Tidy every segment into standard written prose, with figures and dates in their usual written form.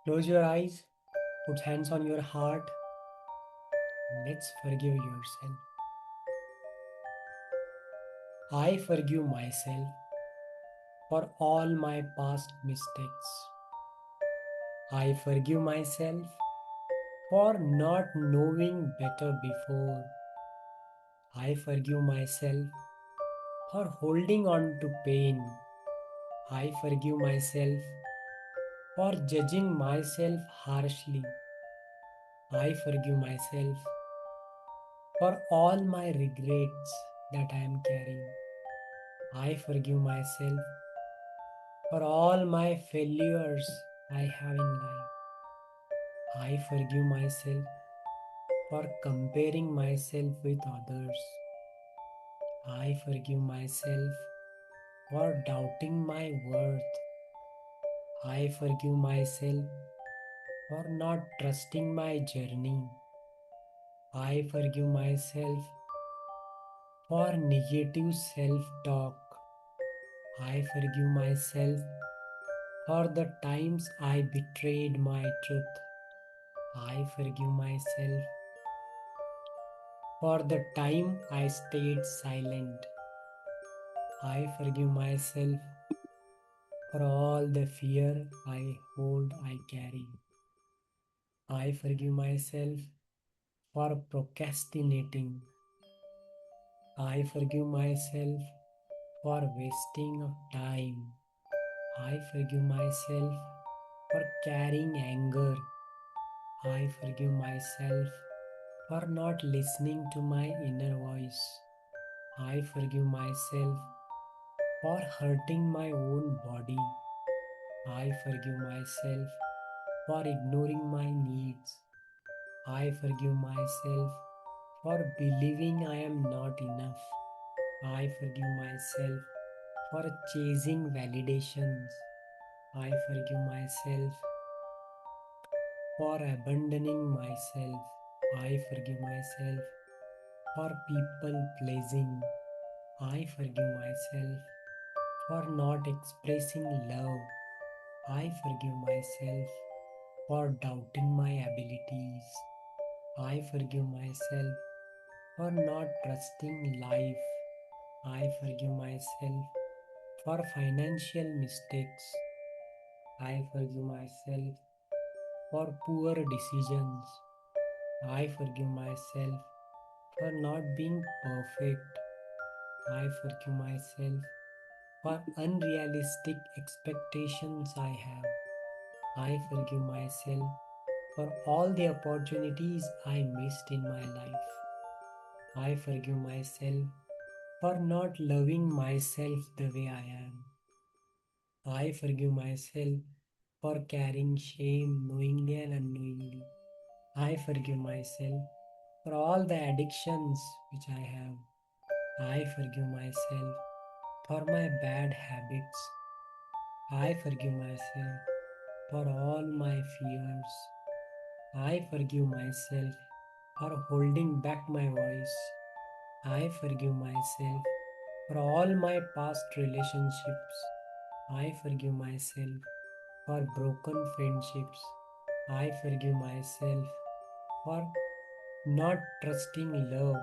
Close your eyes, put hands on your heart. Let's forgive yourself. I forgive myself for all my past mistakes. I forgive myself for not knowing better before. I forgive myself for holding on to pain. I forgive myself for judging myself harshly. I forgive myself for all my regrets that I am carrying. I forgive myself for all my failures I have in life. I forgive myself for comparing myself with others. I forgive myself for doubting my worth. I forgive myself for not trusting my journey. I forgive myself for negative self talk. I forgive myself for the times I betrayed my truth. I forgive myself for the time I stayed silent. I forgive myself for all the fear I carry. I forgive myself for procrastinating. I forgive myself for wasting of time. I forgive myself for carrying anger. I forgive myself for not listening to my inner voice. I forgive myself for hurting my own body. I forgive myself for ignoring my needs. I forgive myself for believing I am not enough. I forgive myself for chasing validations. I forgive myself for abandoning myself. I forgive myself for people pleasing. I forgive myself for not expressing love. I forgive myself for doubting my abilities. I forgive myself for not trusting life. I forgive myself for financial mistakes. I forgive myself for poor decisions. I forgive myself for not being perfect. I forgive myself for unrealistic expectations I have. I forgive myself for all the opportunities I missed in my life. I forgive myself for not loving myself the way I am. I forgive myself for carrying shame knowingly and unknowingly. I forgive myself for all the addictions which I have. I forgive myself for my bad habits. I forgive myself for all my fears. I forgive myself for holding back my voice. I forgive myself for all my past relationships. I forgive myself for broken friendships. I forgive myself for not trusting love.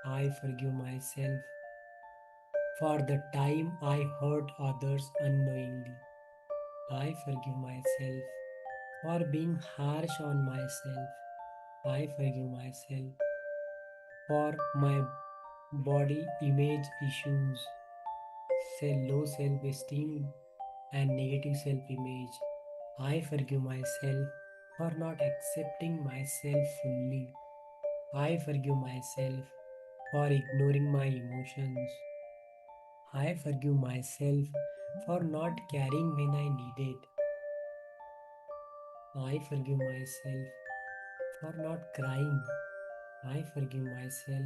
I forgive myself for the time I hurt others unknowingly. I forgive myself for being harsh on myself. I forgive myself for my body image issues, say low self esteem and negative self image. I forgive myself for not accepting myself fully. I forgive myself for ignoring my emotions. I forgive myself for not caring when I needed. I forgive myself for not crying. I forgive myself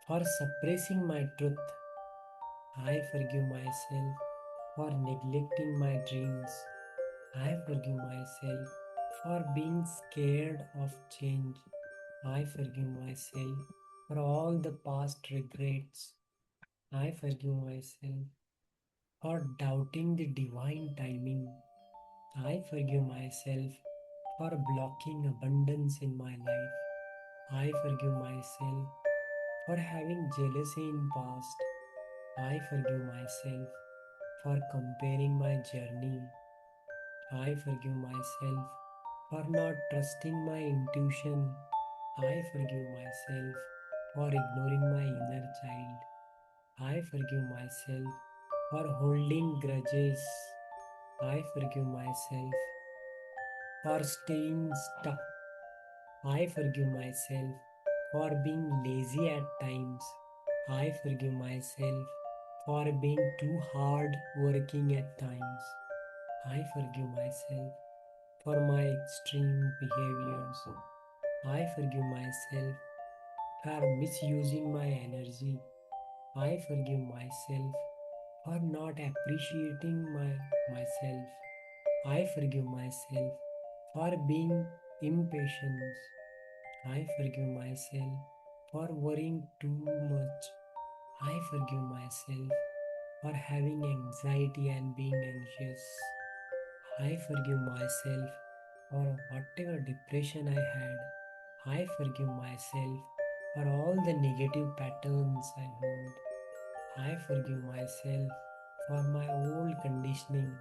for suppressing my truth. I forgive myself for neglecting my dreams. I forgive myself for being scared of change. I forgive myself for all the past regrets. I forgive myself for doubting the divine timing. I forgive myself for blocking abundance in my life. I forgive myself for having jealousy in past. I forgive myself for comparing my journey. I forgive myself for not trusting my intuition. I forgive myself for ignoring my inner child. I forgive myself for holding grudges. I forgive myself for staying stuck. I forgive myself for being lazy at times. I forgive myself for being too hard working at times. I forgive myself for my extreme behaviors. I forgive myself for misusing my energy. I forgive myself for not appreciating myself. I forgive myself for being impatient. I forgive myself for worrying too much. I forgive myself for having anxiety and being anxious. I forgive myself for whatever depression I had. I forgive myself for all the negative patterns I hold. I forgive myself for my old conditioning.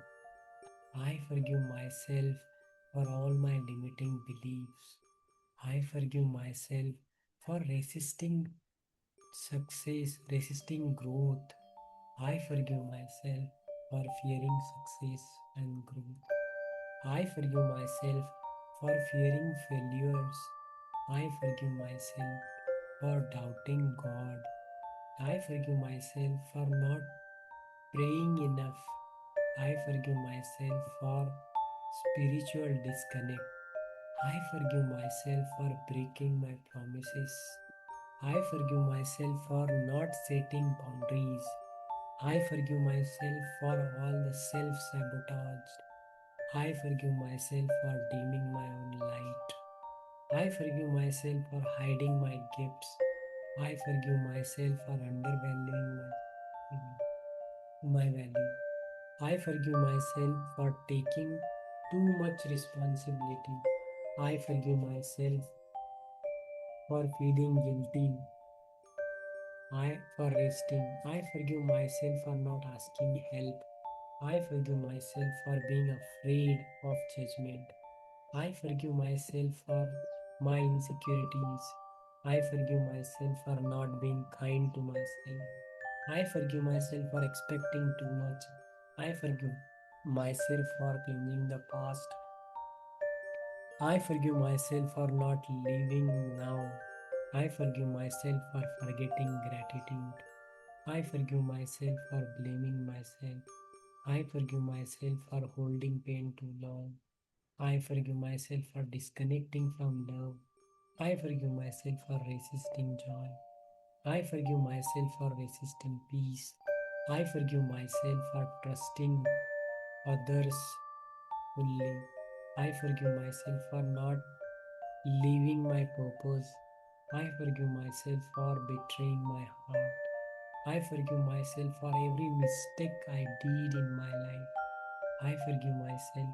I forgive myself for all my limiting beliefs. I forgive myself for resisting success, resisting growth. I forgive myself for fearing success and growth. I forgive myself for fearing failures. I forgive myself for doubting God. I forgive myself for not praying enough. I forgive myself for spiritual disconnect. I forgive myself for breaking my promises. I forgive myself for not setting boundaries. I forgive myself for all the self sabotage. I forgive myself for dimming my own light. I forgive myself for hiding my gifts. I forgive myself for undervaluing my value. I forgive myself for taking too much responsibility. I forgive myself for feeling guilty. I for resting. I forgive myself for not asking help. I forgive myself for being afraid of judgment. I forgive myself for my insecurities. I forgive myself for not being kind to myself. I forgive myself for expecting too much. I forgive myself for clinging the past. I forgive myself for not living now. I forgive myself for forgetting gratitude. I forgive myself for blaming myself. I forgive myself for holding pain too long. I forgive myself for disconnecting from love. I forgive myself for resisting joy. I forgive myself for resisting peace. I forgive myself for trusting others fully. I forgive myself for not living my purpose. I forgive myself for betraying my heart. I forgive myself for every mistake I did in my life. I forgive myself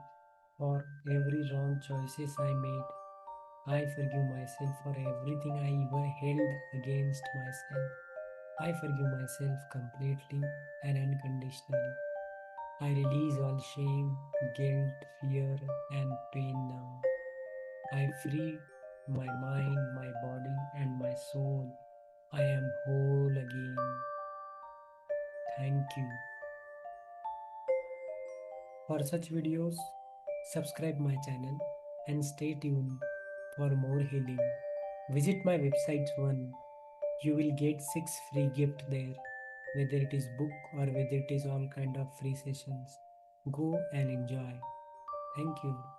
for every wrong choices I made. I forgive myself for everything I ever held against myself. I forgive myself completely and unconditionally. I release all shame, guilt, fear, and pain now. I free my mind, my body, and my soul. I am whole again. Thank you. For such videos, subscribe my channel and stay tuned for more healing. Visit my website one. You will get 6 free gift there, whether it is book or whether it is all kind of free sessions. Go and enjoy. Thank you.